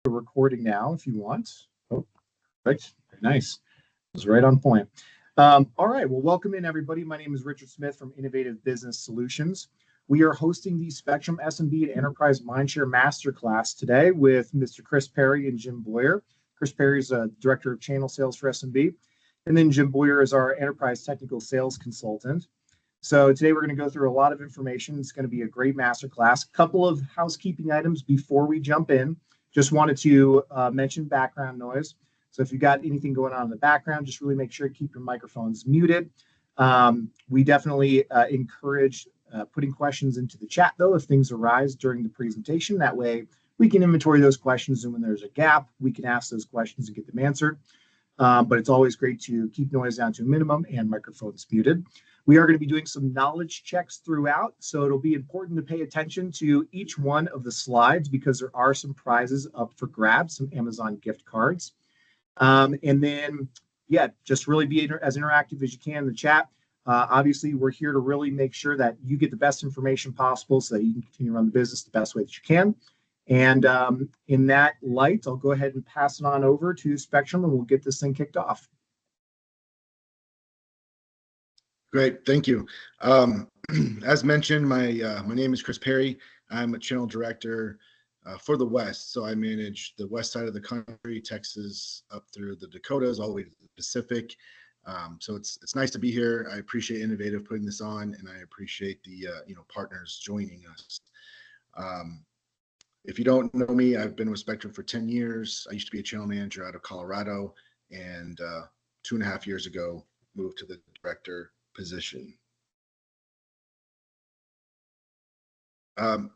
Recording now if you want. Oh, right. Very nice. It was right on point. All right. Well, welcome in, everybody. My name is Richard Smith from Innovative Business Solutions. We are hosting the Spectrum SMB and Enterprise Mindshare Masterclass today with Mr. Chris Perry and Jim Boyer. Chris Perry is a Director of Channel Sales for SMB, and then Jim Boyer is our Enterprise Technical Sales Consultant. So today we're going to go through a lot of information. It's going to be a great masterclass. Couple of housekeeping items before we jump in. Just wanted to mention background noise. So if you've got anything going on in the background, just really make sure to keep your microphones muted. We definitely encourage putting questions into the chat, though, if things arise during the presentation. That way we can inventory those questions, and when there's a gap, we can ask those questions and get them answered. But it's always great to keep noise down to a minimum and microphones muted. We are going to be doing some knowledge checks throughout, so it'll be important to pay attention to each one of the slides because there are some prizes up for grabs, some Amazon gift cards. And then, yeah, just really be as interactive as you can in the chat. Obviously, we're here to really make sure that you get the best information possible so that you can continue to run the business the best way that you can. And in that light, I'll go ahead and pass it on over to Spectrum, and we'll get this thing kicked off. Great, thank you. As mentioned, my name is Chris Perry. I'm a channel director for the West, so I manage the west side of the country, Texas up through the Dakotas, all the way to the Pacific. So it's nice to be here. I appreciate Innovative putting this on, and I appreciate the partners joining us. If you don't know me, I've been with Spectrum for 10 years. I used to be a channel manager out of Colorado, and 2.5 years ago moved to the director position. Are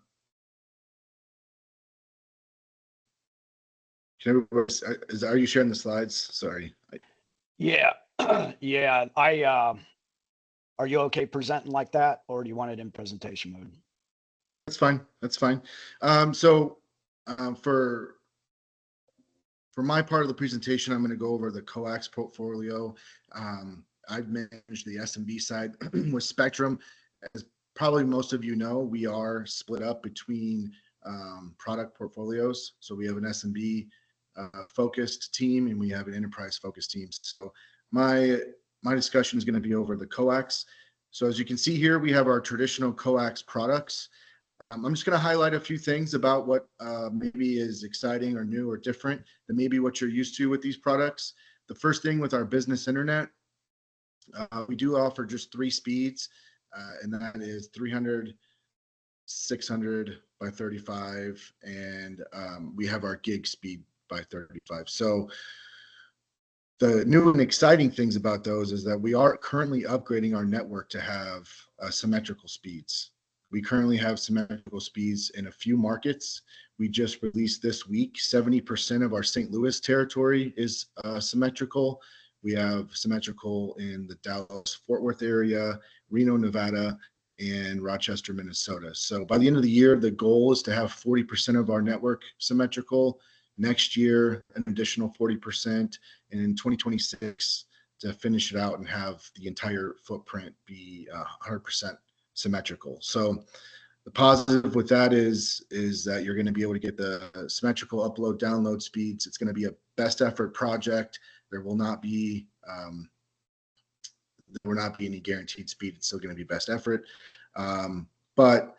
you sharing the slides? Sorry. Yeah. Yeah. Are you okay presenting like that, or do you want it in presentation mode? That's fine. That's fine. For my part of the presentation, I'm going to go over the coax portfolio. I've managed the SMB side with Spectrum. As probably most of you know, we are split up between product portfolios. So we have an SMB focused team, and we have an enterprise focused team. So my discussion is going to be over the coax. So as you can see here, we have our traditional coax products. I'm just going to highlight a few things about what maybe is exciting or new or different than maybe what you're used to with these products. The first thing with our business internet, we do offer just 3 speeds, and that is 300, 600 by 35, and we have our gig speed by 35. So the new and exciting things about those is that we are currently upgrading our network to have symmetrical speeds. We currently have symmetrical speeds in a few markets. We just released this week, 70% of our St. Louis territory is symmetrical. We have symmetrical in the Dallas-Fort Worth area, Reno, Nevada, and Rochester, Minnesota. So by the end of the year, the goal is to have 40% of our network symmetrical. Next year, an additional 40%, and in 2026 to finish it out and have the entire footprint be 100% symmetrical. So the positive with that is that you're going to be able to get the symmetrical upload download speeds. It's going to be a best effort project. There will not be any guaranteed speed. It's still going to be best effort, but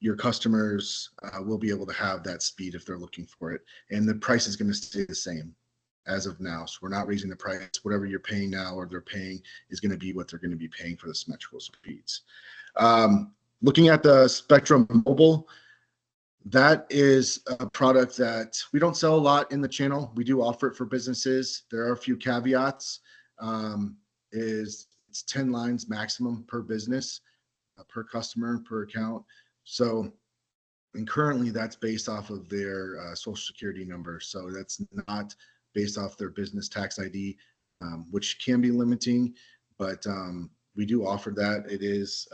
your customers will be able to have that speed if they're looking for it, and the price is going to stay the same as of now. So we're not raising the price. Whatever you're paying now or they're paying is going to be what they're going to be paying for the symmetrical speeds. Looking at the Spectrum Mobile, that is a product that we don't sell a lot in the channel. We do offer it for businesses. There are a few caveats. It's 10 lines maximum per business, per customer, per account. So, and currently that's based off of their social security number. So that's not based off their business tax ID, which can be limiting, but we do offer that. It is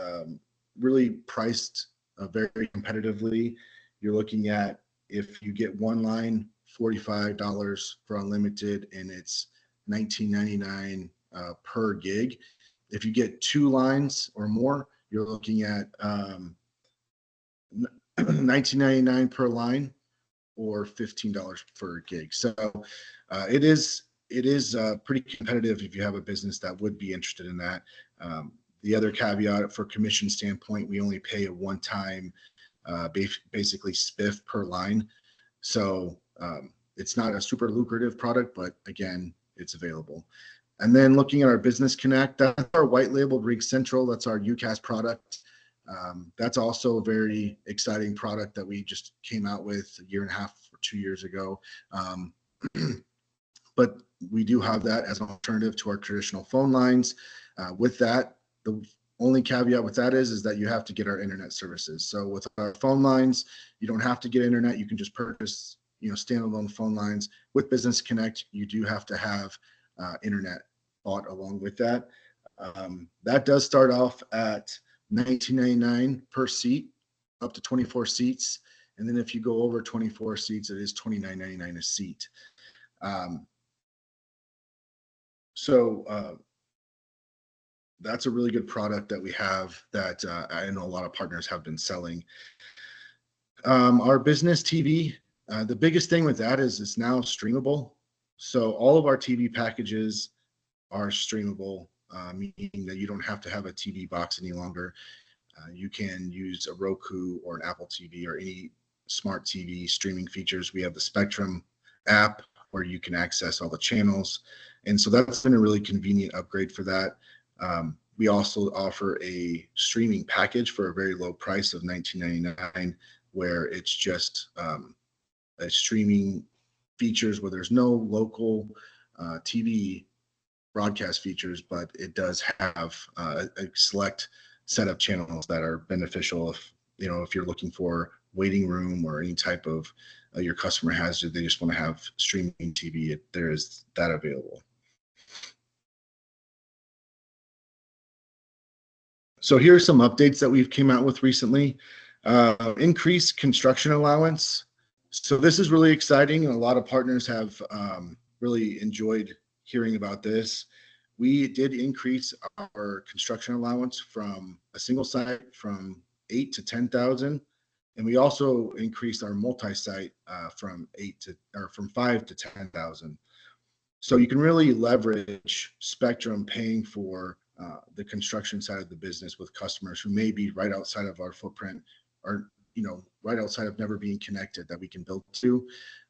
really priced very competitively. You're looking at, if you get one line, $45 for unlimited, and it's $19.99 per gig. If you get 2 lines or more, you're looking at $19.99 per line, or $15 per gig. So it is pretty competitive if you have a business that would be interested in that. The other caveat for commission standpoint, we only pay a one-time basically spiff per line. So it's not a super lucrative product, but again, it's available. And then looking at our Business Connect, that's our white labeled Rig Central. That's our UCAS product. That's also a very exciting product that we just came out with a year and a half or 2 years ago. But we do have that as an alternative to our traditional phone lines. With that, the only caveat with that is that you have to get our internet services. So with our phone lines, you don't have to get internet. You can just purchase, standalone phone lines. With Business Connect, you do have to have internet bought along with that. That does start off at $19.99 per seat, up to 24 seats. And then if you go over 24 seats, it is $29.99 a seat. So that's a really good product that we have that I know a lot of partners have been selling. Our business TV, the biggest thing with that is it's now streamable. So all of our TV packages are streamable, meaning that you don't have to have a TV box any longer. You can use a Roku or an Apple TV or any smart TV streaming features. We have the Spectrum app where you can access all the channels. And so that's been a really convenient upgrade for that. We also offer a streaming package for a very low price of $19.99, where it's just a streaming features where there's no local TV broadcast features, but it does have a select set of channels that are beneficial if you're looking for waiting room or any type of your customer has, they just want to have streaming TV, there is that available. So here are some updates that we've came out with recently. Increased construction allowance. So this is really exciting, and a lot of partners have really enjoyed hearing about this. We did increase our construction allowance from a single site from 8 to 10,000, and we also increased our multi-site from 5 to 10,000. So you can really leverage Spectrum paying for the construction side of the business with customers who may be right outside of our footprint, or right outside of never being connected, that we can build to.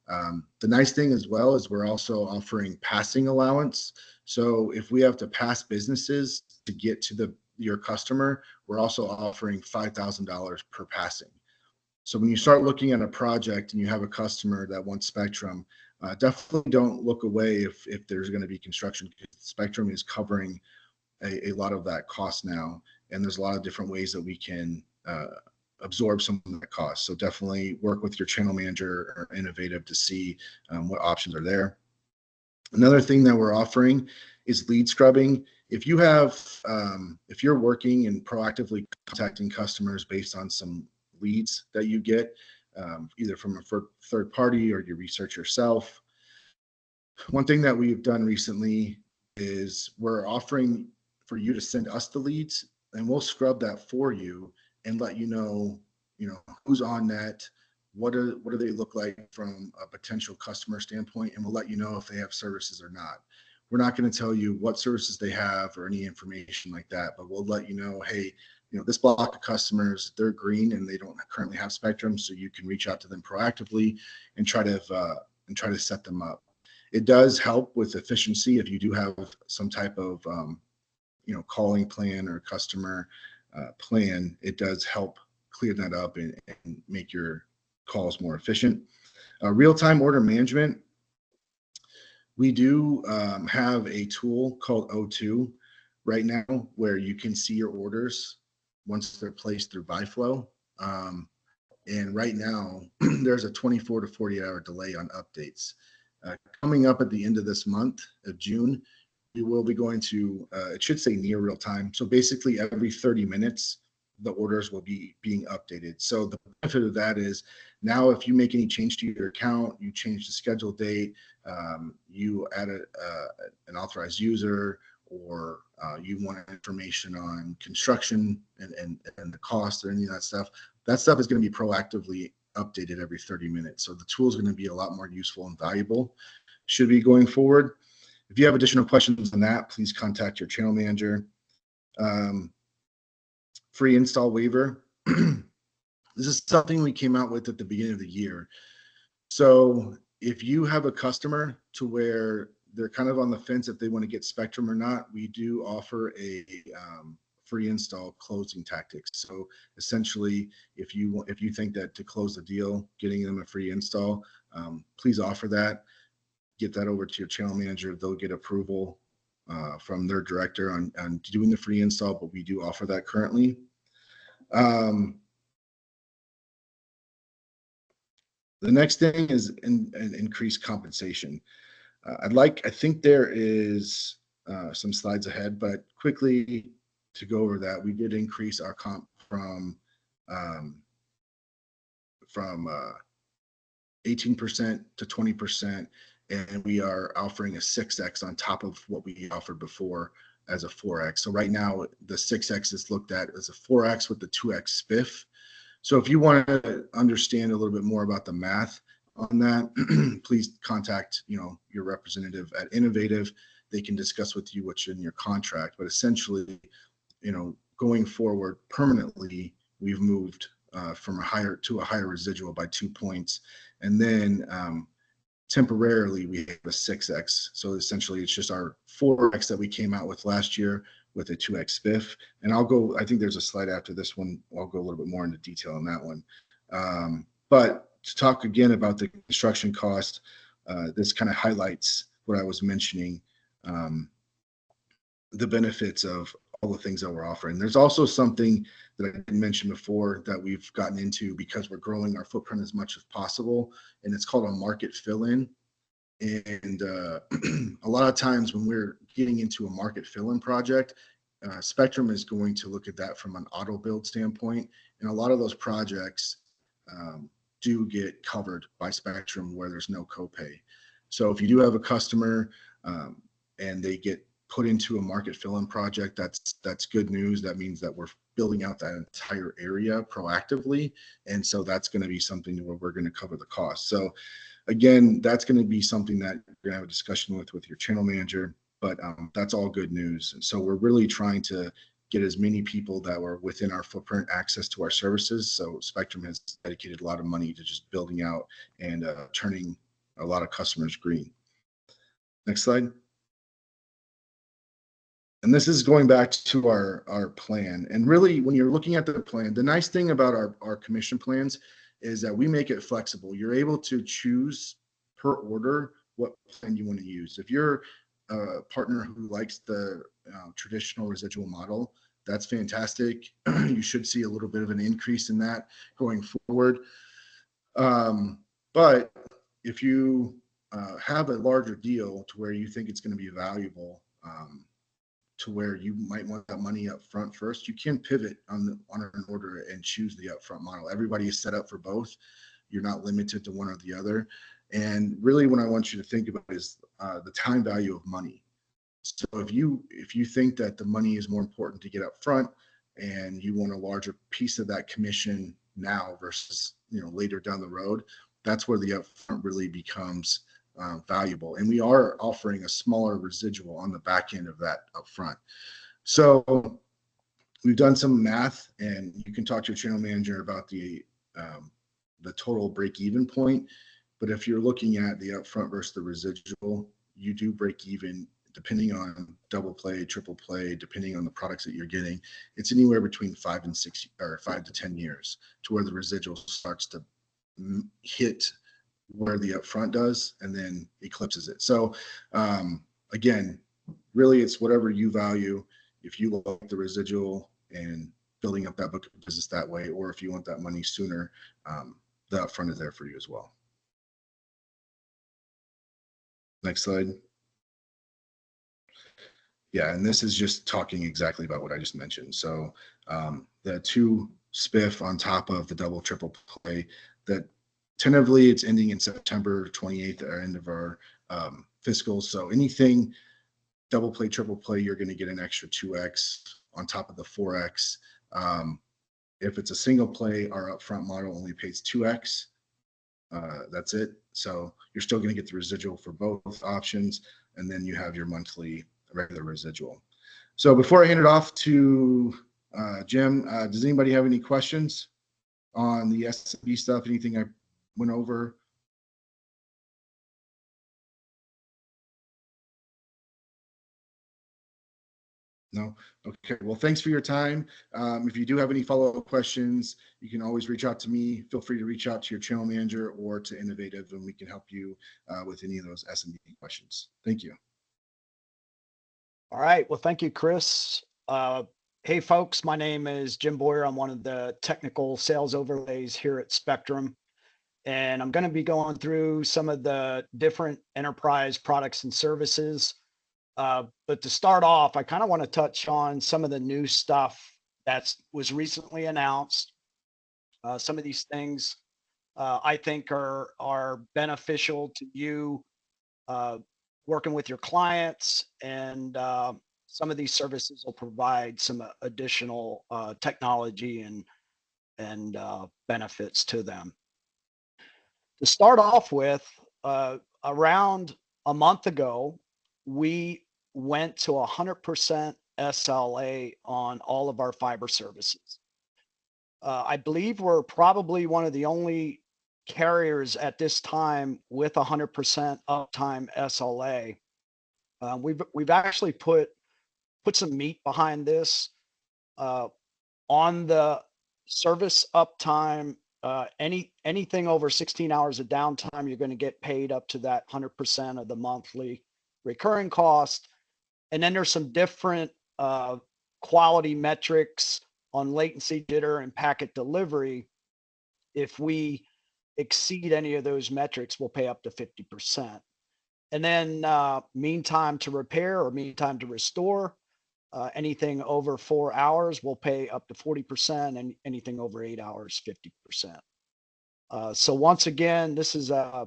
The nice thing as well is we're also offering passing allowance. So if we have to pass businesses to get to your customer, we're also offering $5,000 per passing. So when you start looking at a project and you have a customer that wants Spectrum, definitely don't look away if there's going to be construction. Spectrum is covering a lot of that cost now, and there's a lot of different ways that we can absorb some of that cost. So definitely work with your channel manager or Innovative to see what options are there. Another thing that we're offering is lead scrubbing. If you have, if you're working and proactively contacting customers based on some leads that you get, either from a third party or you research yourself, one thing that we've done recently is we're offering for you to send us the leads, and we'll scrub that for you and let you know who's on net, what do they look like from a potential customer standpoint, and we'll let you know if they have services or not. We're not going to tell you what services they have or any information like that, but we'll let you know, hey, this block of customers, they're green and they don't currently have Spectrum, so you can reach out to them proactively and try to set them up. It does help with efficiency if you do have some type of calling plan or customer plan. It does help clear that up and make your calls more efficient. Real-time order management. We do have a tool called O2 right now where you can see your orders once they're placed through BuyFlow. And right now, there's a 24 to 48 hour delay on updates. Coming up at the end of this month of June, we will be going to, it should say near real time. So basically every 30 minutes, the orders will be being updated. So the benefit of that is now if you make any change to your account, you change the schedule date, you add an authorized user, or you want information on construction and the cost or any of that stuff is going to be proactively updated every 30 minutes. So the tool is going to be a lot more useful and valuable, should be going forward. If you have additional questions on that, please contact your channel manager. Free install waiver. This is something we came out with at the beginning of the year. So if you have a customer to where they're kind of on the fence if they want to get Spectrum or not, we do offer a free install closing tactics. So essentially, if you think that to close the deal, getting them a free install, please offer that. Get that over to your channel manager. They'll get approval from their director on doing the free install, but we do offer that currently. The next thing is an increased compensation. I think there is some slides ahead, but quickly to go over that, we did increase our comp from 18% to 20%, and we are offering a 6x on top of what we offered before as a 4x. So right now, the 6x is looked at as a 4x with the 2x spiff. So if you want to understand a little bit more about the math on that, please contact your representative at Innovative. They can discuss with you what's in your contract. But essentially, going forward permanently, we've moved from a higher residual by 2 points, and then temporarily we have a 6x. So essentially, it's just our 4x that we came out with last year with a 2x spiff. And I think there's a slide after this one. I'll go a little bit more into detail on that one. But to talk again about the construction cost, this kind of highlights what I was mentioning, the benefits of all the things that we're offering. There's also something that I didn't mention before that we've gotten into because we're growing our footprint as much as possible, and it's called a market fill-in. And a lot of times when we're getting into a market fill-in project, Spectrum is going to look at that from an auto build standpoint. And a lot of those projects do get covered by Spectrum where there's no copay. So if you do have a customer and they get put into a market fill-in project, that's good news. That means that we're building out that entire area proactively. And so that's going to be something where we're going to cover the cost. So again, that's going to be something that you're going to have a discussion with your channel manager, but that's all good news. And so we're really trying to get as many people that were within our footprint access to our services. So Spectrum has dedicated a lot of money to just building out and turning a lot of customers green. Next slide. And this is going back to our plan. And really, when you're looking at the plan, the nice thing about our commission plans is that we make it flexible. You're able to choose per order what plan you want to use. If you're a partner who likes the traditional residual model, that's fantastic. You should see a little bit of an increase in that going forward. But if you have a larger deal to where you think it's going to be valuable, to where you might want that money up front first, you can pivot on an order and choose the upfront model. Everybody is set up for both. You're not limited to one or the other. And really what I want you to think about is the time value of money. So if you think that the money is more important to get up front and you want a larger piece of that commission now versus later down the road, that's where the upfront really becomes valuable. And we are offering a smaller residual on the back end of that upfront. So we've done some math, and you can talk to your channel manager about the total break-even point. But if you're looking at the upfront versus the residual, you do break even depending on double play, triple play, depending on the products that you're getting. It's anywhere between 5 to 10 years to where the residual starts to hit where the upfront does and then eclipses it. So again, really it's whatever you value. If you like the residual and building up that book of business that way, or if you want that money sooner, the upfront is there for you as well. Next slide. Yeah, and this is just talking exactly about what I just mentioned. So the 2 spiff on top of the double triple play, that tentatively it's ending in September 28th, our end of our fiscal. So anything double play, triple play, you're going to get an extra 2x on top of the 4x. If it's a single play, our upfront model only pays 2x. That's it. So you're still going to get the residual for both options, and then you have your monthly regular residual. So before I hand it off to Jim, does anybody have any questions on the SB stuff? Anything I went over? No? Okay. Well, thanks for your time. If you do have any follow-up questions, you can always reach out to me. Feel free to reach out to your channel manager or to Innovative, and we can help you with any of those SMB questions. Thank you. All right. Well, thank you, Chris. Hey, folks, my name is Jim Boyer. I'm one of the technical sales overlays here at Spectrum. And I'm going to be going through some of the different enterprise products and services. But to start off, I kind of want to touch on some of the new stuff that was recently announced. Some of these things I think are beneficial to you working with your clients, and some of these services will provide some additional technology and benefits to them. To start off with, around a month ago, we went to 100% SLA on all of our fiber services. I believe we're probably one of the only carriers at this time with 100% uptime SLA. We've actually put some meat behind this on the service uptime. Anything over 16 hours of downtime, you're going to get paid up to that 100% of the monthly recurring cost. And then there's some different quality metrics on latency, jitter, and packet delivery. If we exceed any of those metrics, we'll pay up to 50%. And then mean time to repair or mean time to restore, anything over 4 hours, we'll pay up to 40%, and anything over 8 hours, 50%. So once again, this is a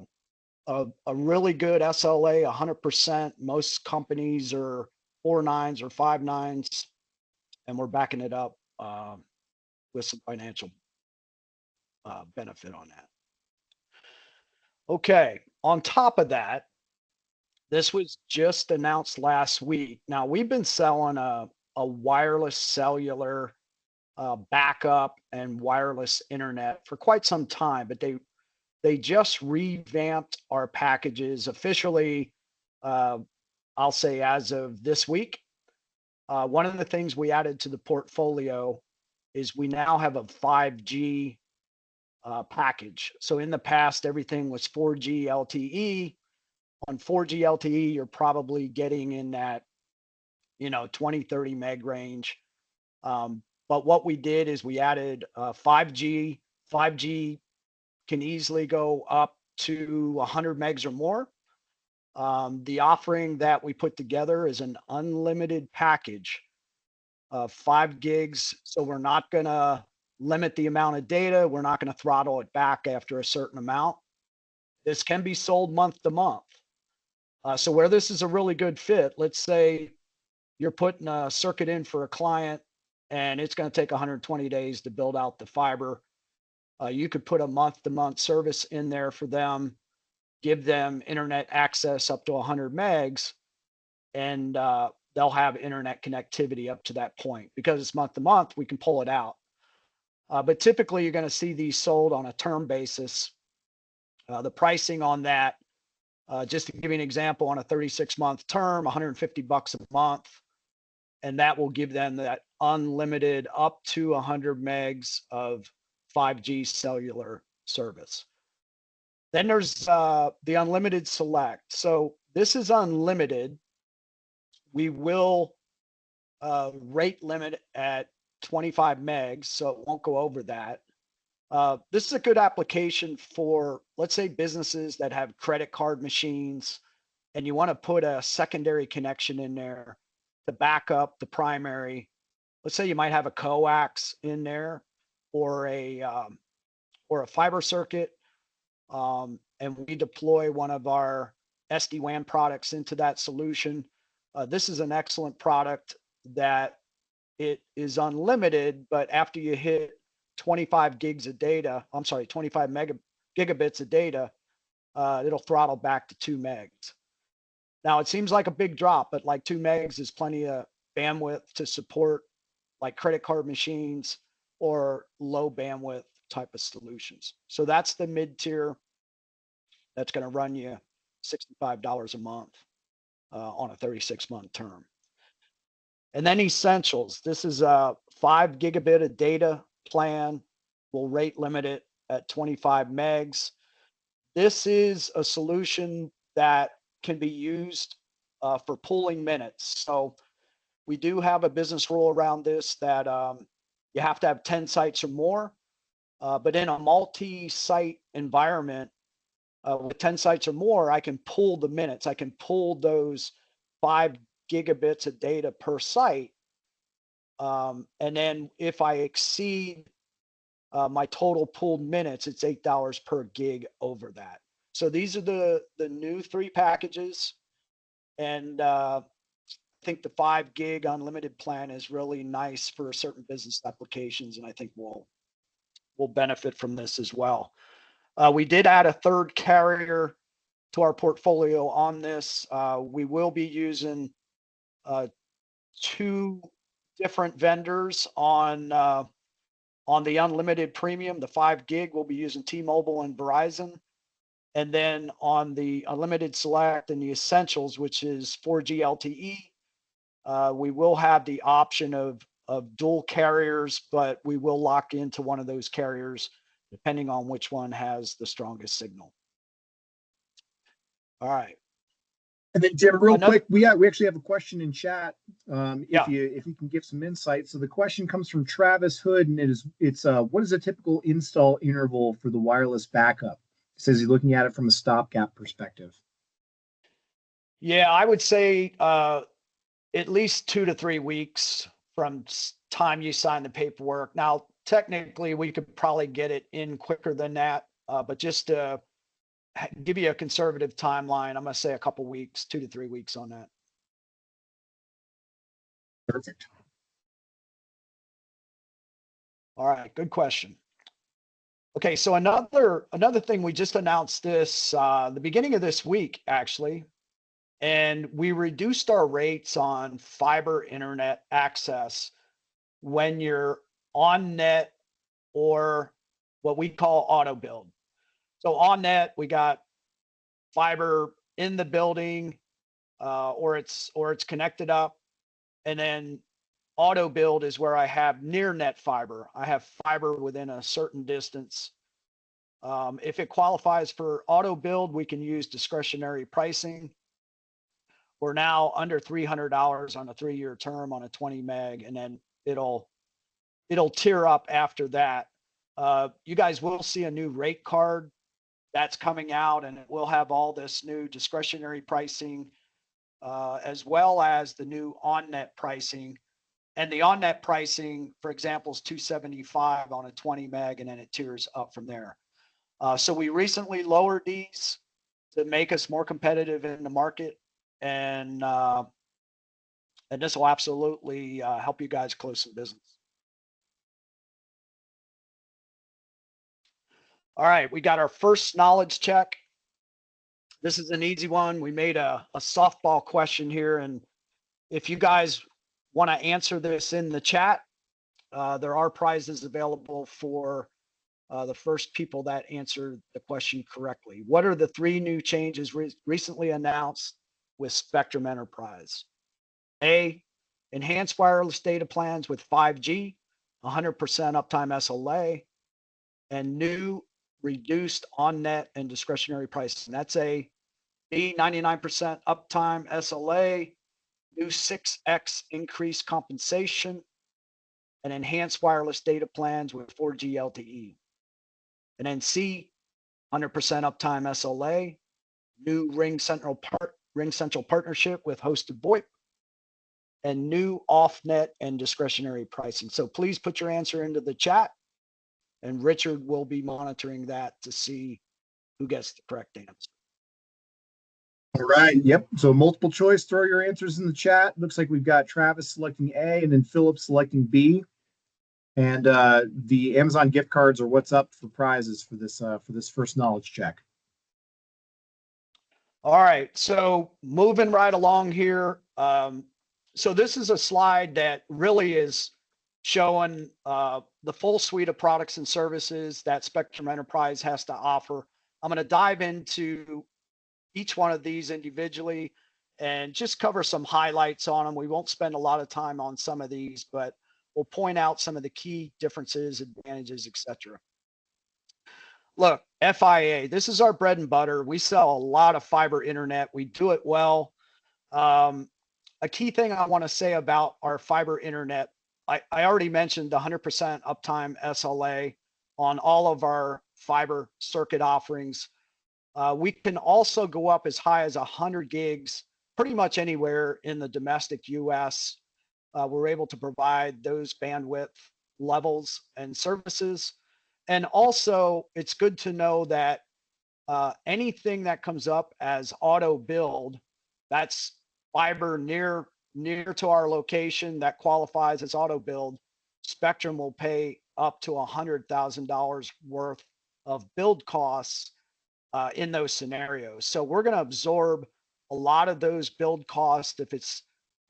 really good SLA, 100%. Most companies are 4 nines or 5 nines, and we're backing it up with some financial benefit on that. Okay, on top of that, this was just announced last week. Now, we've been selling a wireless cellular backup and wireless internet for quite some time, but they just revamped our packages officially, I'll say as of this week. One of the things we added to the portfolio is we now have a 5G package. So in the past, everything was 4G LTE. On 4G LTE, you're probably getting in that, 20, 30 meg range. But what we did is we added 5G. 5G can easily go up to 100 megs or more. The offering that we put together is an unlimited package of 5 gigs. So we're not going to limit the amount of data. We're not going to throttle it back after a certain amount. This can be sold month to month. So where this is a really good fit, let's say you're putting a circuit in for a client and it's going to take 120 days to build out the fiber. You could put a month-to-month service in there for them, give them internet access up to 100 megs, and they'll have internet connectivity up to that point. Because it's month-to-month, we can pull it out. But typically, you're going to see these sold on a term basis. The pricing on that, just to give you an example, on a 36-month term, $150 a month, and that will give them that unlimited up to 100 megs of 5G cellular service. Then there's the unlimited select. So this is unlimited. We will rate limit at 25 megs, so it won't go over that. This is a good application for, let's say, businesses that have credit card machines, and you want to put a secondary connection in there to back up the primary. Let's say you might have a coax in there, or a fiber circuit, and we deploy one of our SD-WAN products into that solution. This is an excellent product that it is unlimited, but after you hit 25 gigs of data, I'm sorry, 25 gigabits of data, it'll throttle back to 2 megs. Now it seems like a big drop, but like 2 megs is plenty of bandwidth to support like credit card machines or low bandwidth type of solutions. So that's the mid tier. That's going to run you $65 a month on a 36-month term. And then essentials. This is a 5 gigabit of data plan. We'll rate limit it at 25 megs. This is a solution that can be used for pooling minutes. So we do have a business rule around this that you have to have 10 sites or more. But in a multi-site environment, with 10 sites or more, I can pool the minutes. I can pool those 5 gigabits of data per site. And then if I exceed my total pooled minutes, it's $8 per gig over that. So these are the new 3 packages. And I think the 5 gig unlimited plan is really nice for certain business applications. And I think we'll benefit from this as well. We did add a 3rd carrier to our portfolio on this. We will be using 2 different vendors on the unlimited premium. The 5 gig, we'll be using T-Mobile and Verizon. And then on the unlimited select and the essentials, which is 4G LTE, we will have the option of dual carriers, but we will lock into one of those carriers depending on which one has the strongest signal. All right. And then Jim, real quick, we actually have a question in chat. Yeah. If you can give some insight. So the question comes from Travis Hood, and it's what is a typical install interval for the wireless backup? It says he's looking at it from a stopgap perspective. Yeah, I would say at least 2 to 3 weeks from time you sign the paperwork. Now, technically, we could probably get it in quicker than that, but just to give you a conservative timeline, I'm going to say a couple weeks, 2 to 3 weeks on that. Perfect. All right, good question. Okay, so another thing, we just announced this the beginning of this week, actually, and we reduced our rates on fiber internet access when you're on net or what we call auto build. So on net, we got fiber in the building, or it's connected up, and then auto build is where I have near net fiber. I have fiber within a certain distance. If it qualifies for auto build, we can use discretionary pricing. We're now under $300 on a 3-year term on a 20 meg, and then it'll tier up after that. You guys will see a new rate card that's coming out, and it will have all this new discretionary pricing, as well as the new on-net pricing. And the on-net pricing, for example, is $275 on a 20 meg, and then it tiers up from there. So we recently lowered these to make us more competitive in the market, and this will absolutely help you guys close some business. All right, we got our first knowledge check. This is an easy one. We made a softball question here, and if you guys want to answer this in the chat, there are prizes available for the first people that answer the question correctly. What are the 3 new changes recently announced with Spectrum Enterprise? A, enhanced wireless data plans with 5G, 100% uptime SLA, and new reduced on-net and discretionary pricing. That's A. B, 99% uptime SLA, new 6x increased compensation, and enhanced wireless data plans with 4G LTE. And then C, 100% uptime SLA, new Ring Central partnership with hosted VoIP, and new off-net and discretionary pricing. So please put your answer into the chat, and Richard will be monitoring that to see who gets the correct answer. All right. Yep. So multiple choice, throw your answers in the chat. Looks like we've got Travis selecting A and then Philip selecting B. And the Amazon gift cards are what's up for prizes for this first knowledge check. All right, so moving right along here. So this is a slide that really is showing the full suite of products and services that Spectrum Enterprise has to offer. I'm going to dive into each one of these individually and just cover some highlights on them. We won't spend a lot of time on some of these, but we'll point out some of the key differences, advantages, etc. Look, FIA, this is our bread and butter. We sell a lot of fiber internet. We do it well. Um, a key thing I want to say about our fiber internet, I already mentioned the 100% uptime SLA on all of our fiber circuit offerings. We can also go up as high as 100 gigs pretty much anywhere in the domestic US. We're able to provide those bandwidth levels and services. And also, it's good to know that anything that comes up as auto build, that's fiber near to our location that qualifies as auto build, Spectrum will pay up to $100,000 worth of build costs in those scenarios. So we're going to absorb a lot of those build costs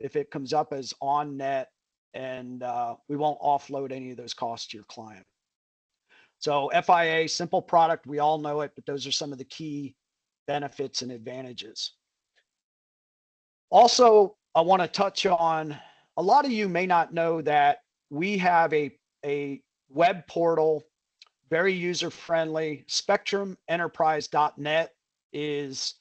if it comes up as on net, and we won't offload any of those costs to your client. So FIA, simple product, we all know it, but those are some of the key benefits and advantages. Also, I want to touch on, a lot of you may not know that we have a web portal, very user-friendly. SpectrumEnterprise.net is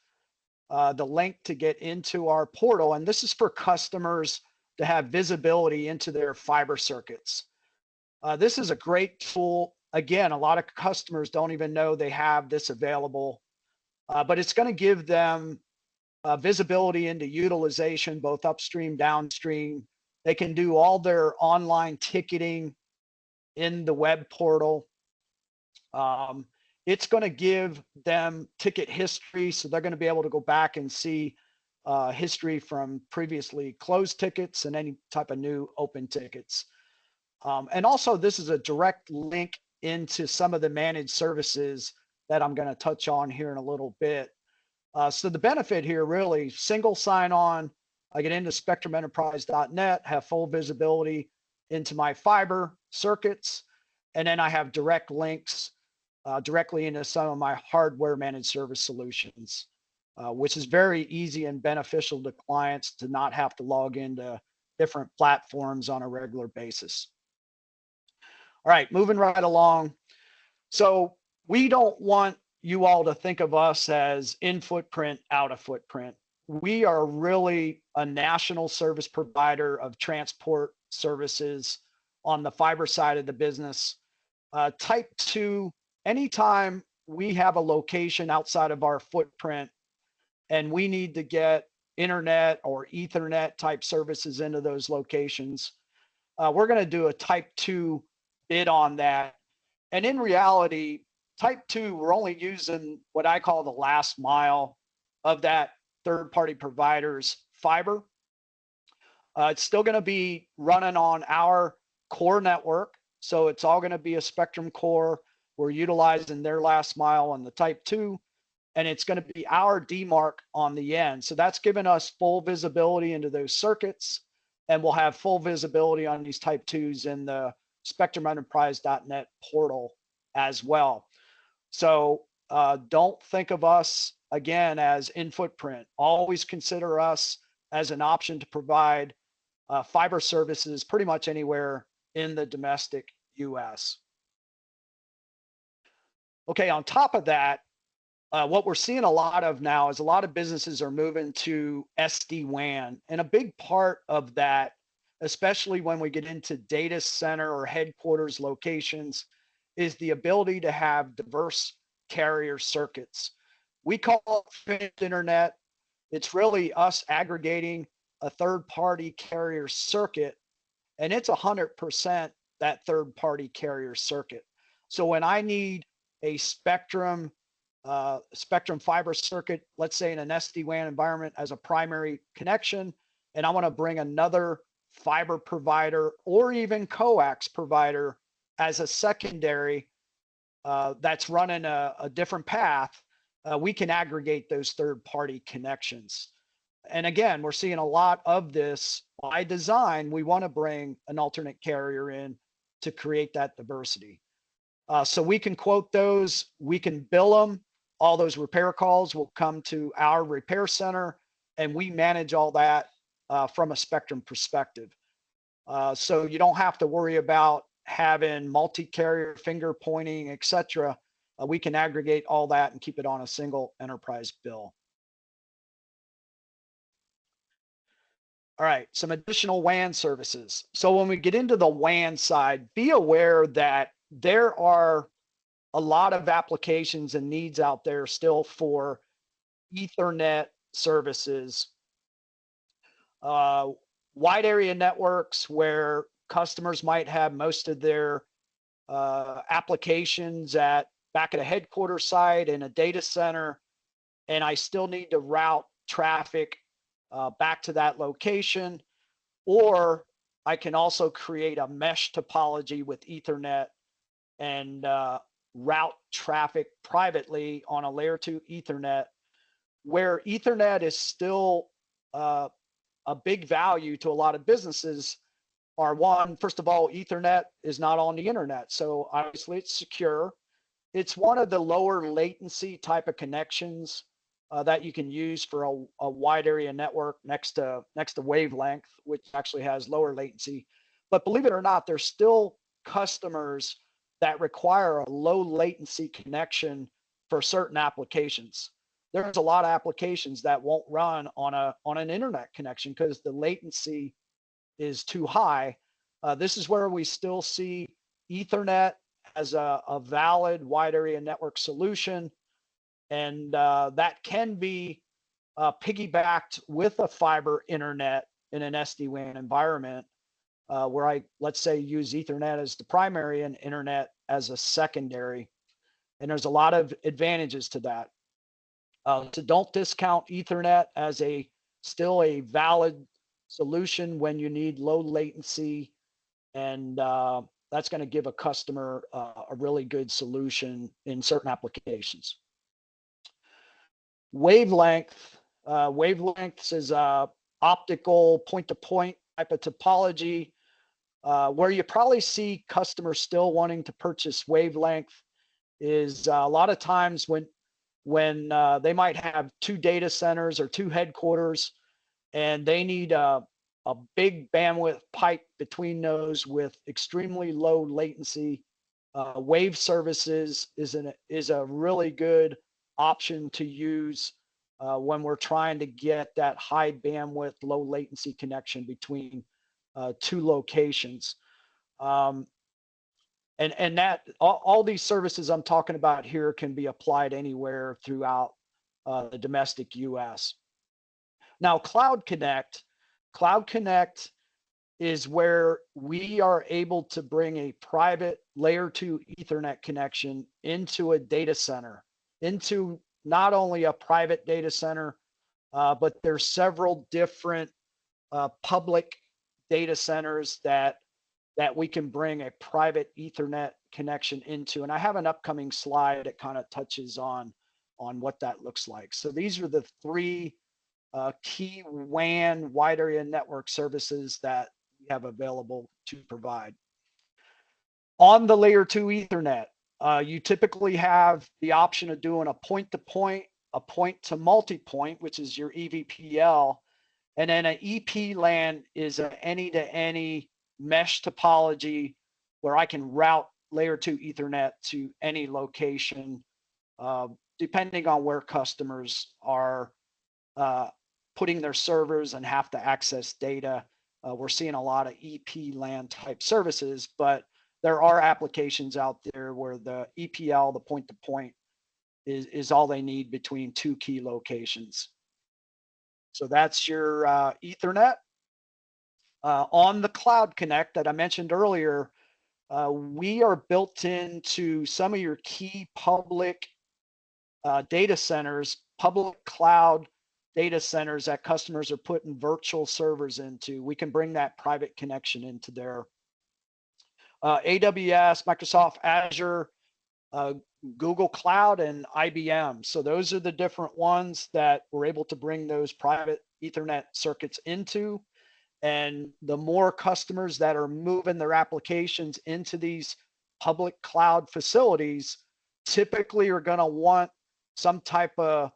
the link to get into our portal. And this is for customers to have visibility into their fiber circuits. This is a great tool. Again, a lot of customers don't even know they have this available, but it's going to give them visibility into utilization, both upstream, downstream. They can do all their online ticketing in the web portal. It's going to give them ticket history, so they're going to be able to go back and see history from previously closed tickets and any type of new open tickets. And also, this is a direct link into some of the managed services that I'm going to touch on here in a little bit. So the benefit here, really, single sign-on. I get into SpectrumEnterprise.net, have full visibility into my fiber circuits, and then I have direct links directly into some of my hardware managed service solutions, which is very easy and beneficial to clients to not have to log into different platforms on a regular basis. All right, moving right along. So we don't want you all to think of us as in footprint, out of footprint. We are really a national service provider of transport services on the fiber side of the business. Type 2, anytime we have a location outside of our footprint and we need to get internet or Ethernet type services into those locations, we're going to do a type 2 bid on that. And in reality, type 2, we're only using what I call the last mile of that third-party provider's fiber. It's still going to be running on our core network. So it's all going to be a Spectrum core. We're utilizing their last mile on the type 2, and it's going to be our DMARC on the end. So that's given us full visibility into those circuits, and we'll have full visibility on these type 2s in the SpectrumEnterprise.net portal as well. So don't think of us, again, as in footprint. Always consider us as an option to provide fiber services pretty much anywhere in the domestic US. Okay, on top of that, what we're seeing a lot of now is a lot of businesses are moving to SD-WAN. And a big part of that, especially when we get into data center or headquarters locations, is the ability to have diverse carrier circuits. We call it finished internet. It's really us aggregating a third-party carrier circuit, and it's 100% that third-party carrier circuit. So when I need a Spectrum fiber circuit, let's say in an SD-WAN environment as a primary connection, and I want to bring another fiber provider or even coax provider as a secondary that's running a different path, we can aggregate those third-party connections. And again, we're seeing a lot of this by design. We want to bring an alternate carrier in to create that diversity. So we can quote those, we can bill them. All those repair calls will come to our repair center, and we manage all that from a Spectrum perspective. So you don't have to worry about having multi-carrier finger pointing, etc. We can aggregate all that and keep it on a single enterprise bill. All right, some additional WAN services. So when we get into the WAN side, be aware that there are a lot of applications and needs out there still for Ethernet services, wide area networks where customers might have most of their applications at back at a headquarters site in a data center, and I still need to route traffic back to that location. Or I can also create a mesh topology with Ethernet and route traffic privately on a layer 2 Ethernet, where Ethernet is still a big value to a lot of businesses. Are one, first of all, Ethernet is not on the internet, so obviously it's secure. It's one of the lower latency type of connections that you can use for a wide area network next to wavelength, which actually has lower latency. But believe it or not, there's still customers that require a low latency connection for certain applications. There's a lot of applications that won't run on an internet connection because the latency is too high. This is where we still see Ethernet as a valid wide area network solution. And that can be piggybacked with a fiber internet in an SD-WAN environment where let's say, use Ethernet as the primary and internet as a secondary. And there's a lot of advantages to that. So don't discount Ethernet as still a valid solution when you need low latency, and that's going to give a customer a really good solution in certain applications. Wavelengths is a optical point-to-point type of topology where you probably see customers still wanting to purchase wavelength is a lot of times when they might have 2 data centers or 2 headquarters, and they need a big bandwidth pipe between those with extremely low latency. Wave services is a really good option to use when we're trying to get that high bandwidth, low latency connection between 2 locations. And that all these services I'm talking about here can be applied anywhere throughout the domestic US. Now, Cloud Connect is where we are able to bring a private layer 2 Ethernet connection into a data center, into not only a private data center, but there's several different public data centers that we can bring a private Ethernet connection into. And I have an upcoming slide that kind of touches on what that looks like. So these are the 3 key WAN wide area network services that we have available to provide. On the layer 2 Ethernet, you typically have the option of doing a point-to-point, a point-to-multi-point, which is your EVPL, and then an EP LAN is an any-to-any mesh topology where I can route layer 2 Ethernet to any location, depending on where customers are putting their servers and have to access data. We're seeing a lot of EP LAN type services, but there are applications out there where the EPL, the point-to-point, is all they need between 2 key locations. So that's your Ethernet. On the Cloud Connect that I mentioned earlier, we are built into some of your key public data centers, public cloud data centers that customers are putting virtual servers into. We can bring that private connection into there. AWS, Microsoft Azure, Google Cloud, and IBM. So those are the different ones that we're able to bring those private Ethernet circuits into. And the more customers that are moving their applications into these public cloud facilities typically are going to want some type of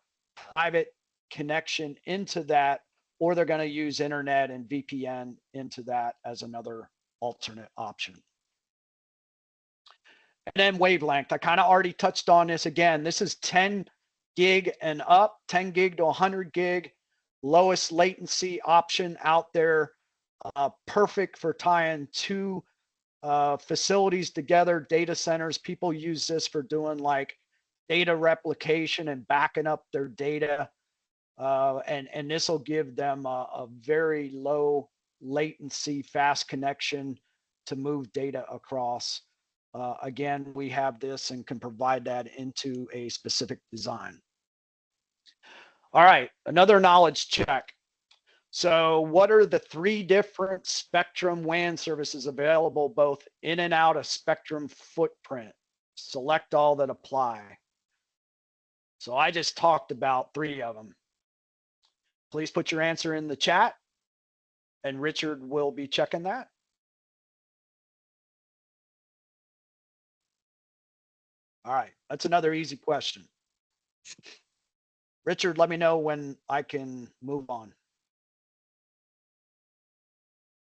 private connection into that, or they're going to use internet and VPN into that as another alternate option. And then wavelength, I kind of already touched on this. Again, this is 10 gig and up, 10 gig to 100 gig, lowest latency option out there, perfect for tying two facilities together, data centers. People use this for doing like data replication and backing up their data. And this will give them a very low latency, fast connection to move data across. Again, we have this and can provide that into a specific design. All right, another knowledge check. So what are the 3 different Spectrum WAN services available both in and out of Spectrum footprint? Select all that apply. So I just talked about 3 of them. Please put your answer in the chat, and Richard will be checking that. All right, that's another easy question. Richard, let me know when I can move on.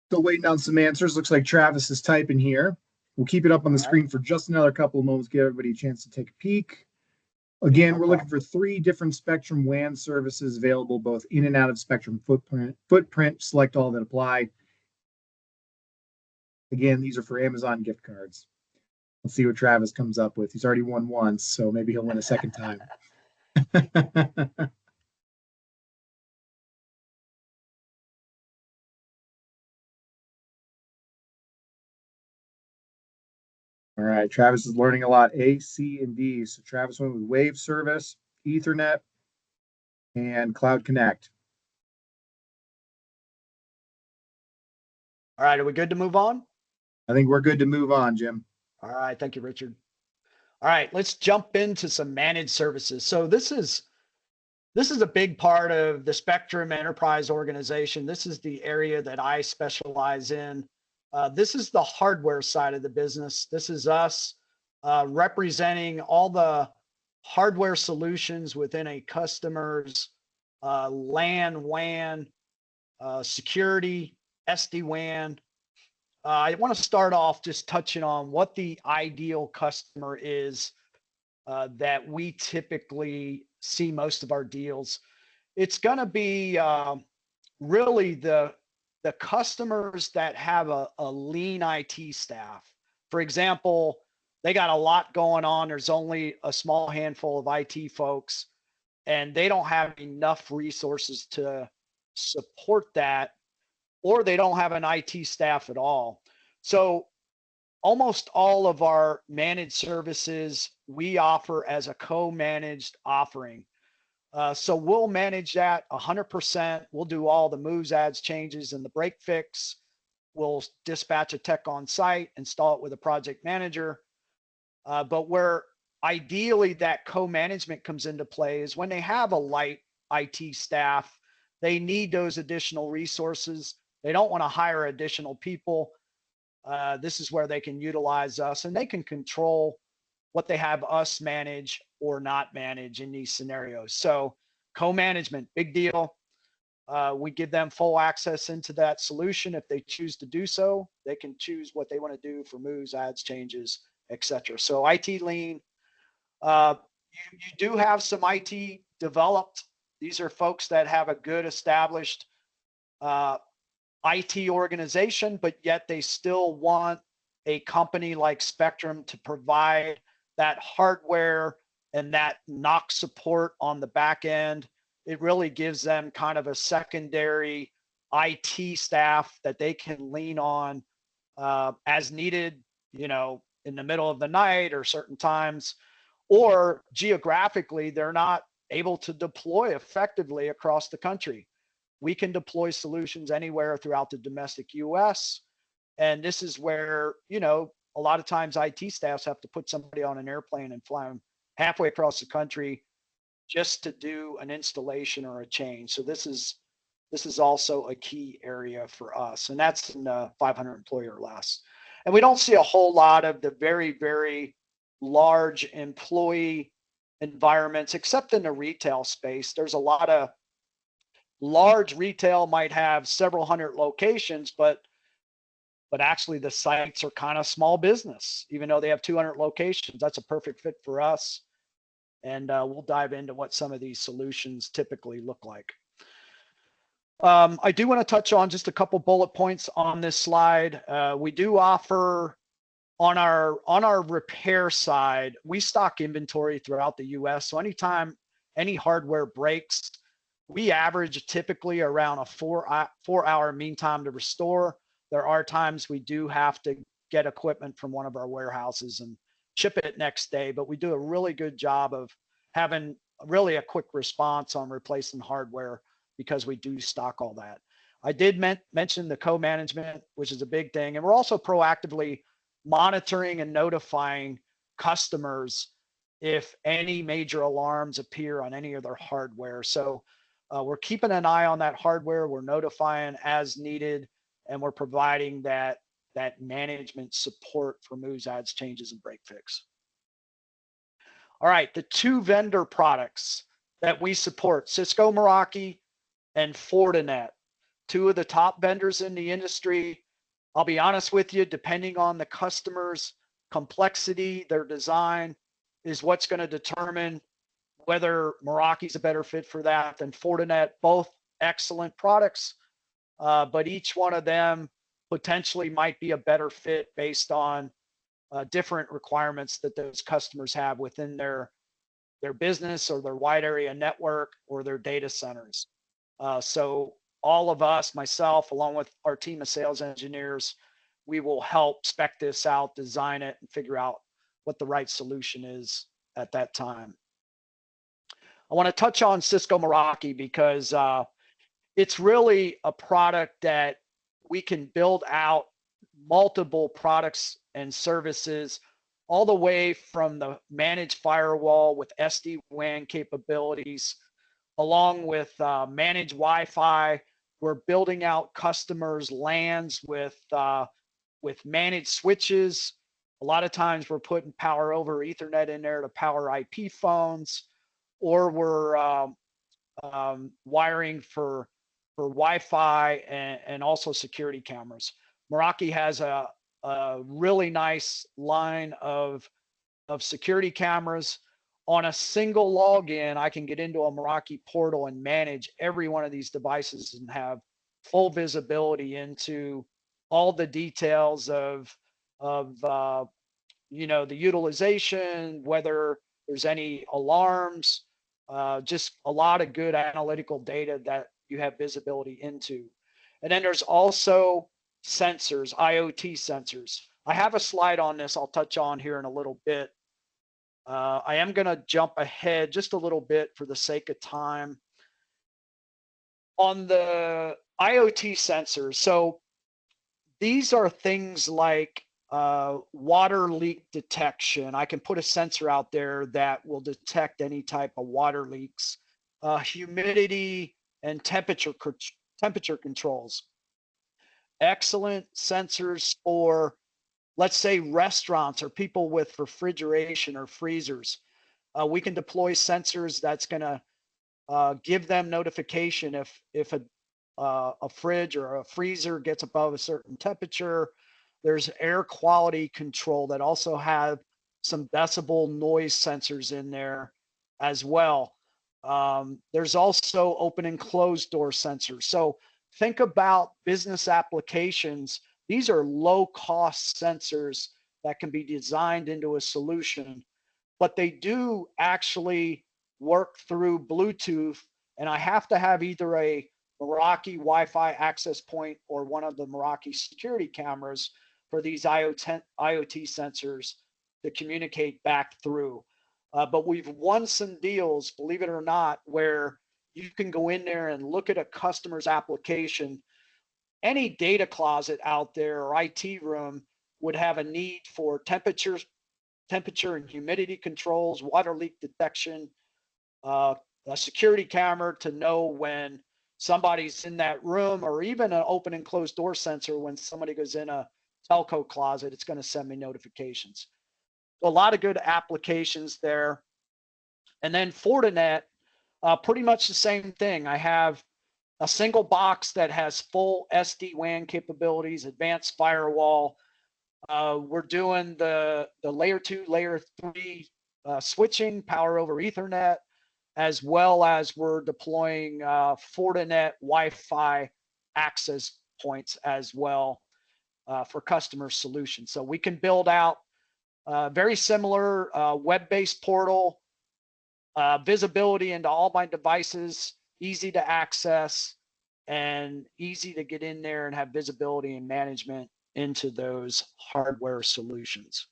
Still waiting on some answers. Looks like Travis is typing here. We'll keep it up on the screen for just another couple of moments, give everybody a chance to take a peek. Again, we're looking for 3 different Spectrum WAN services available both in and out of Spectrum footprint. Select all that apply. Again, these are for Amazon gift cards. Let's see what Travis comes up with. He's already won once, so maybe he'll win a second time. All right, Travis is learning a lot. A, C, and D. So Travis went with Wave Service, Ethernet, and Cloud Connect. All right, are we good to move on? I think we're good to move on, Jim. All right, thank you, Richard. All right, let's jump into some managed services. So this is a big part of the Spectrum Enterprise organization. This is the area that I specialize in. This is the hardware side of the business. This is us representing all the hardware solutions within a customer's LAN, WAN, security, SD-WAN. I want to start off just touching on what the ideal customer is that we typically see most of our deals. It's going to be really the customers that have a lean IT staff. For example, they got a lot going on. There's only a small handful of IT folks, and they don't have enough resources to support that, or they don't have an IT staff at all. So almost all of our managed services we offer as a co-managed offering. So we'll manage that 100%. We'll do all the moves, adds, changes, and the break fix. We'll dispatch a tech on site, install it with a project manager. But where ideally that co-management comes into play is when they have a light IT staff, they need those additional resources. They don't want to hire additional people. This is where they can utilize us, and they can control what they have us manage or not manage in these scenarios. So co-management, big deal. We give them full access into that solution. If they choose to do so, they can choose what they want to do for moves, adds, changes, etc. So IT lean. You do have some IT developed. These are folks that have a good established IT organization, but yet they still want a company like Spectrum to provide that hardware and that NOC support on the back end. It really gives them kind of a secondary IT staff that they can lean on as needed, you know, in the middle of the night or certain times, or geographically, they're not able to deploy effectively across the country. We can deploy solutions anywhere throughout the domestic US. And this is where, a lot of times IT staffs have to put somebody on an airplane and fly them halfway across the country just to do an installation or a change. So this is also a key area for us, and that's in 500 employee or less. And we don't see a whole lot of the very, very large employee environments, except in the retail space. There's a lot of large retail might have several hundred locations, but actually the sites are kind of small business, even though they have 200 locations. That's a perfect fit for us. And we'll dive into what some of these solutions typically look like. I do want to touch on just a couple bullet points on this slide. We do offer on our repair side, we stock inventory throughout the US. So anytime any hardware breaks, we average typically around a 4-hour mean time to restore. There are times we do have to get equipment from one of our warehouses and ship it next day, but we do a really good job of having really a quick response on replacing hardware because we do stock all that. I did mention the co-management, which is a big thing. And we're also proactively monitoring and notifying customers if any major alarms appear on any of their hardware. So we're keeping an eye on that hardware. We're notifying as needed, and we're providing that management support for moves, adds, changes, and break fix. All right, the two vendor products that we support, Cisco Meraki and Fortinet, two of the top vendors in the industry. I'll be honest with you, depending on the customer's complexity, their design is what's going to determine whether Meraki's a better fit for that than Fortinet. Both excellent products, but each one of them potentially might be a better fit based on different requirements that those customers have within their business or their wide area network or their data centers. So all of us, myself, along with our team of sales engineers, we will help spec this out, design it, and figure out what the right solution is at that time. I want to touch on Cisco Meraki because it's really a product that we can build out multiple products and services all the way from the managed firewall with SD-WAN capabilities, along with managed Wi-Fi. We're building out customers' LANs with managed switches. A lot of times we're putting power over Ethernet in there to power IP phones, or we're wiring for Wi-Fi and also security cameras. Meraki has a really nice line of security cameras. On a single login, I can get into a Meraki portal and manage every one of these devices and have full visibility into all the details of the utilization, whether there's any alarms, just a lot of good analytical data that you have visibility into. And then there's also sensors, IoT sensors. I have a slide on this I'll touch on here in a little bit. I am going to jump ahead just a little bit for the sake of time. On the IoT sensors, so these are things like water leak detection. I can put a sensor out there that will detect any type of water leaks, humidity and temperature controls. Excellent sensors for, let's say, restaurants or people with refrigeration or freezers. We can deploy sensors that's going to give them notification if a fridge or a freezer gets above a certain temperature. There's air quality control that also have some decibel noise sensors in there as well. There's also open and closed door sensors. So think about business applications. These are low-cost sensors that can be designed into a solution, but they do actually work through Bluetooth, and I have to have either a Meraki Wi-Fi access point or one of the Meraki security cameras for these IoT sensors to communicate back through. But we've won some deals, believe it or not, where you can go in there and look at a customer's application. Any data closet out there or IT room would have a need for temperature and humidity controls, water leak detection, uh, a security camera to know when somebody's in that room, or even an open and closed door sensor when somebody goes in a telco closet, it's going to send me notifications. So a lot of good applications there. And then Fortinet, pretty much the same thing. I have a single box that has full SD-WAN capabilities, advanced firewall. We're doing the layer 2, layer 3 switching, power over Ethernet, as well as we're deploying Fortinet Wi-Fi access points as well for customer solutions. So we can build out very similar web-based portal, visibility into all my devices, easy to access, and easy to get in there and have visibility and management into those hardware solutions.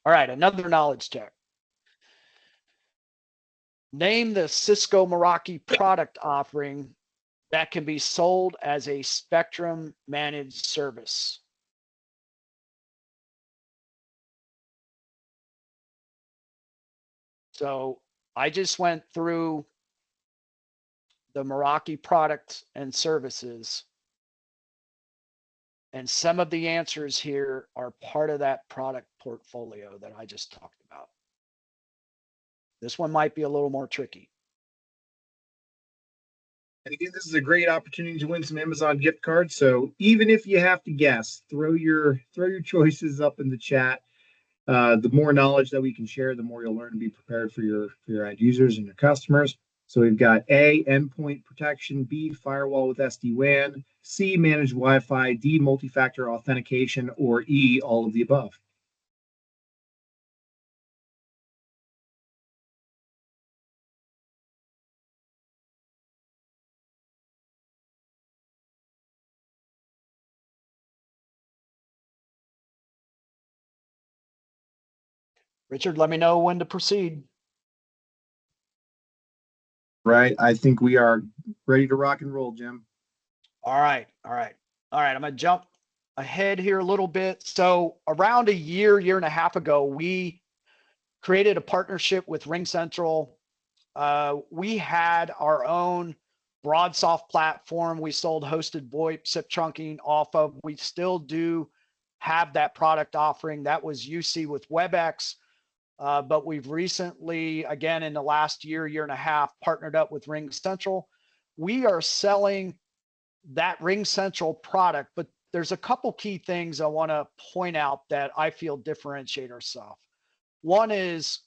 All right, another knowledge check. Name the Cisco Meraki product offering that can be sold as a Spectrum managed service. So I just went through the Meraki products and services, and some of the answers here are part of that product portfolio that I just talked about. This one might be a little more tricky. And again, this is a great opportunity to win some Amazon gift cards. So even if you have to guess, throw your choices up in the chat. The more knowledge that we can share, the more you'll learn to be prepared for your end users and your customers. So we've got A, endpoint protection, B, firewall with SD-WAN, C, managed Wi-Fi, D, multi-factor authentication, or E, all of the above. Richard, let me know when to proceed. Right. I think we are ready to rock and roll, Jim. All right. I'm going to jump ahead here a little bit. So around a year and a half ago, we created a partnership with RingCentral. We had our own BroadSoft platform. We sold hosted VoIP, SIP trunking off of. We still do have that product offering. That was UC with WebEx. But we've recently, again, in the last year and a half, partnered up with RingCentral. We are selling that RingCentral product, but there's a couple key things I want to point out that I feel differentiate ourselves. One is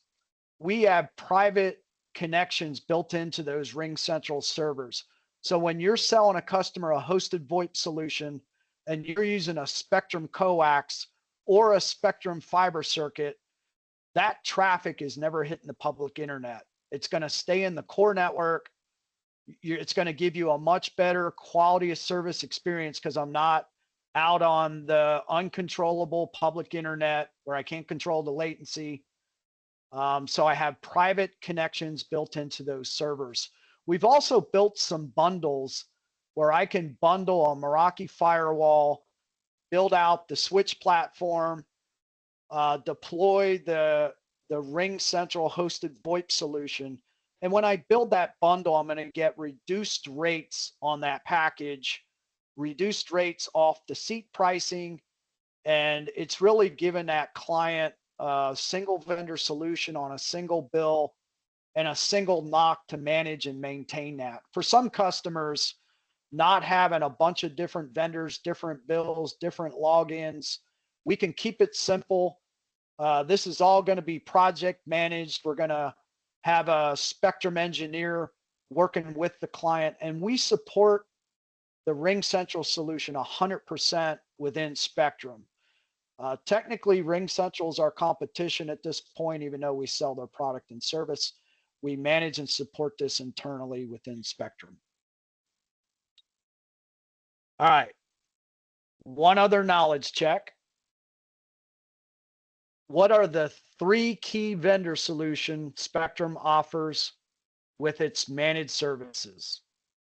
we have private connections built into those RingCentral servers. So when you're selling a customer a hosted VoIP solution and you're using a Spectrum coax or a Spectrum fiber circuit, that traffic is never hitting the public internet. It's going to stay in the core network. It's going to give you a much better quality of service experience because I'm not out on the uncontrollable public internet where I can't control the latency. So I have private connections built into those servers. We've also built some bundles where I can bundle a Meraki firewall, build out the switch platform, deploy the RingCentral hosted VoIP solution. And when I build that bundle, I'm going to get reduced rates on that package, reduced rates off the seat pricing. And it's really given that client a single vendor solution on a single bill and a single knock to manage and maintain that. For some customers, not having a bunch of different vendors, different bills, different logins, we can keep it simple. This is all going to be project managed. We're going to have a Spectrum engineer working with the client, and we support the RingCentral solution 100% within Spectrum. Technically, RingCentral is our competition at this point, even though we sell their product and service. We manage and support this internally within Spectrum. All right. One other knowledge check. what are the 3 key vendor solution Spectrum offers with its managed services?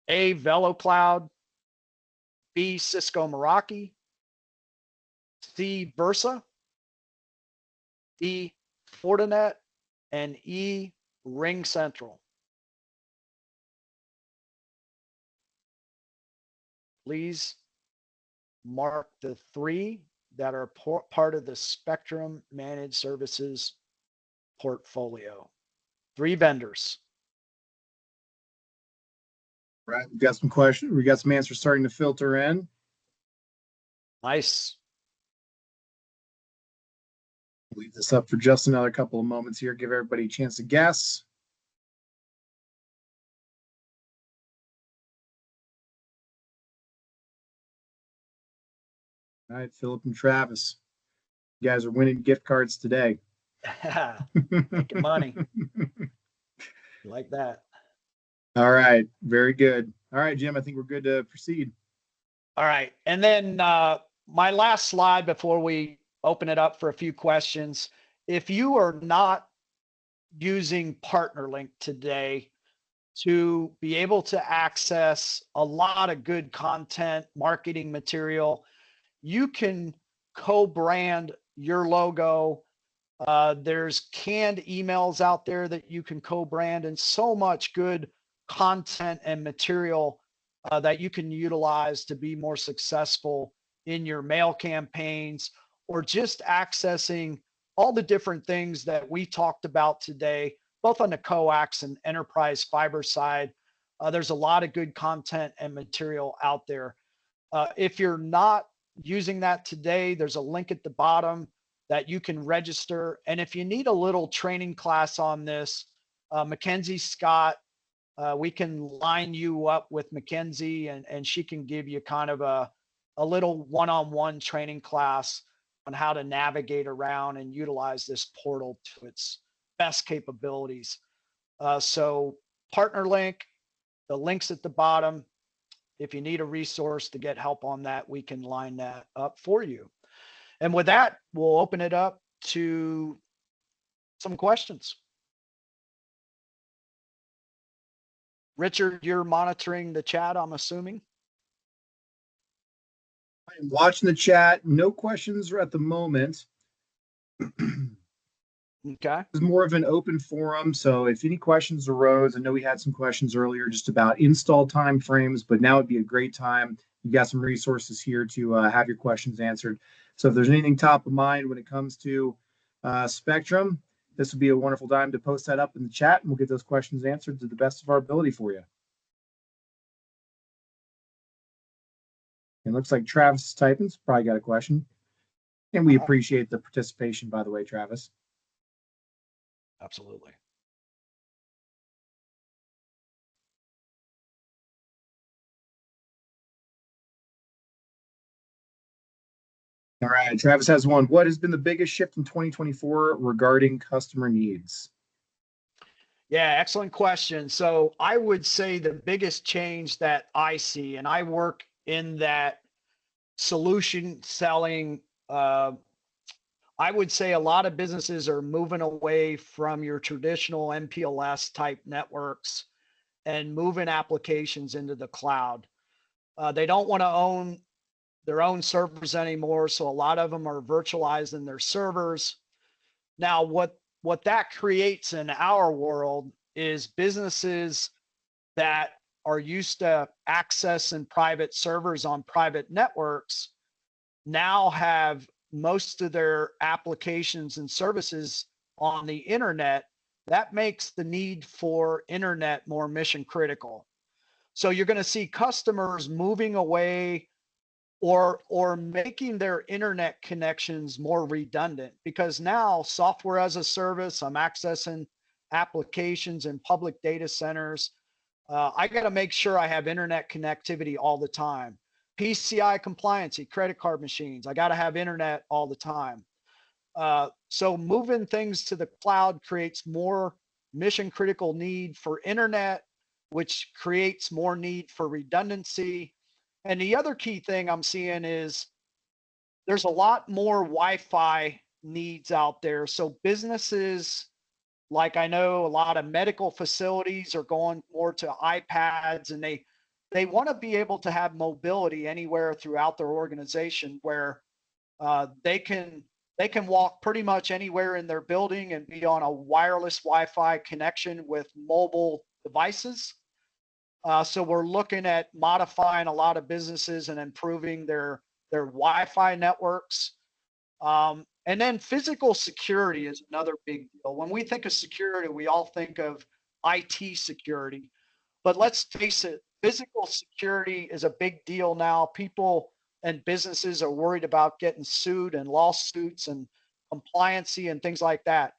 A, VeloCloud, B, Cisco Meraki, C, Versa, D, Fortinet, and E, Ring Central. Please mark the 3 that are part of the Spectrum Managed Services portfolio. 3 vendors. Right. We got some questions. We got some answers starting to filter in. Nice. Leave this up for just another couple of moments here. Give everybody a chance to guess. All right, Philip and Travis. You guys are winning gift cards today. Making money. Like that. All right, very good. All right, Jim, I think we're good to proceed. All right. And then my last slide before we open it up for a few questions. If you are not using PartnerLink today to be able to access a lot of good content, marketing material, you can co-brand your logo. There's canned emails out there that you can co-brand, and so much good content and material that you can utilize to be more successful in your mail campaigns, or just accessing all the different things that we talked about today, both on the coax and enterprise fiber side. There's a lot of good content and material out there. If you're not using that today, there's a link at the bottom that you can register. And if you need a little training class on this, Mackenzie Scott, we can line you up with Mackenzie, and she can give you kind of a little one-on-one training class on how to navigate around and utilize this portal to its best capabilities. So PartnerLink, the link's at the bottom. If you need a resource to get help on that, we can line that up for you. And with that, we'll open it up to some questions. Richard, you're monitoring the chat, I'm assuming. I'm watching the chat. No questions at the moment. Okay. It's more of an open forum. So if any questions arose, I know we had some questions earlier just about install time frames, but now would be a great time. You've got some resources here to have your questions answered. So if there's anything top of mind when it comes to Spectrum, this would be a wonderful time to post that up in the chat, and we'll get those questions answered to the best of our ability for you. It looks like Travis is typing, so probably got a question. And we appreciate the participation, by the way, Travis. Absolutely. All right, Travis has one. What has been the biggest shift in 2024 regarding customer needs? Yeah, excellent question. So I would say the biggest change that I see, and I work in that solution selling, I would say a lot of businesses are moving away from your traditional MPLS type networks and moving applications into the cloud. They don't want to own their own servers anymore, so a lot of them are virtualizing their servers. Now, what that creates in our world is businesses that are used to accessing private servers on private networks now have most of their applications and services on the internet. That makes the need for internet more mission critical. So you're going to see customers moving away or making their internet connections more redundant, because now software as a service, I'm accessing applications in public data centers. I got to make sure I have internet connectivity all the time. PCI compliancy, credit card machines, I got to have internet all the time. So moving things to the cloud creates more mission critical need for internet, which creates more need for redundancy. And the other key thing I'm seeing is there's a lot more Wi-Fi needs out there. So businesses, like I know a lot of medical facilities are going more to iPads, and they want to be able to have mobility anywhere throughout their organization where they can walk pretty much anywhere in their building and be on a wireless Wi-Fi connection with mobile devices. So we're looking at modifying a lot of businesses and improving their Wi-Fi networks. And then physical security is another big deal. When we think of security, we all think of IT security. But let's face it, physical security is a big deal now. People and businesses are worried about getting sued and lawsuits and compliancy and things like that.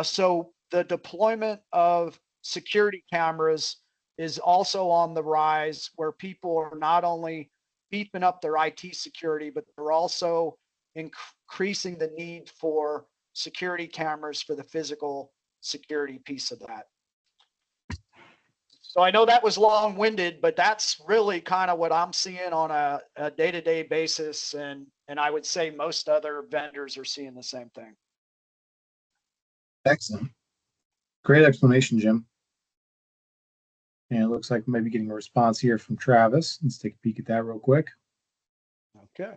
So the deployment of security cameras is also on the rise, where people are not only beefing up their IT security, but they're also increasing the need for security cameras for the physical security piece of that. So I know that was long-winded, but that's really kind of what I'm seeing on a day-to-day basis, and I would say most other vendors are seeing the same thing. Excellent. Great explanation, Jim. And it looks like maybe getting a response here from Travis. Let's take a peek at that real quick. Okay.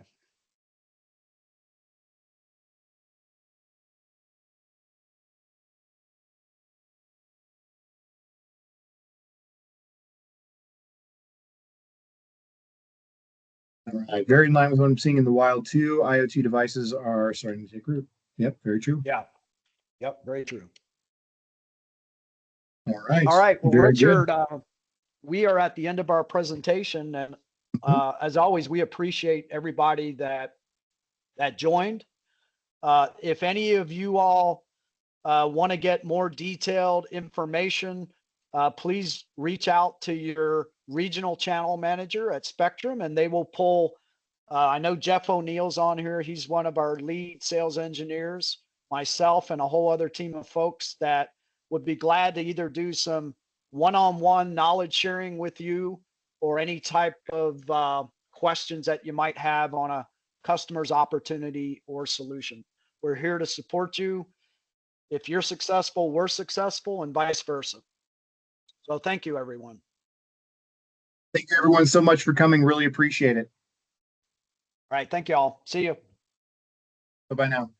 All right. Very in line with what I'm seeing in the wild too. IoT devices are starting to take root. Yep, very true. Yeah. Yep. Very true. All right. All right. Well, very Richard, we are at the end of our presentation, and as always, we appreciate everybody that joined. If any of you all want to get more detailed information, please reach out to your regional channel manager at Spectrum, and they will pull. I know Jeff O'Neill's on here. He's one of our lead sales engineers, myself, and a whole other team of folks that would be glad to either do some one-on-one knowledge sharing with you, or any type of questions that you might have on a customer's opportunity or solution. We're here to support you. If you're successful, we're successful, and vice versa. So thank you, everyone. Thank you, everyone, so much for coming. Really appreciate it. All right. Thank you all. See you. Bye-bye now.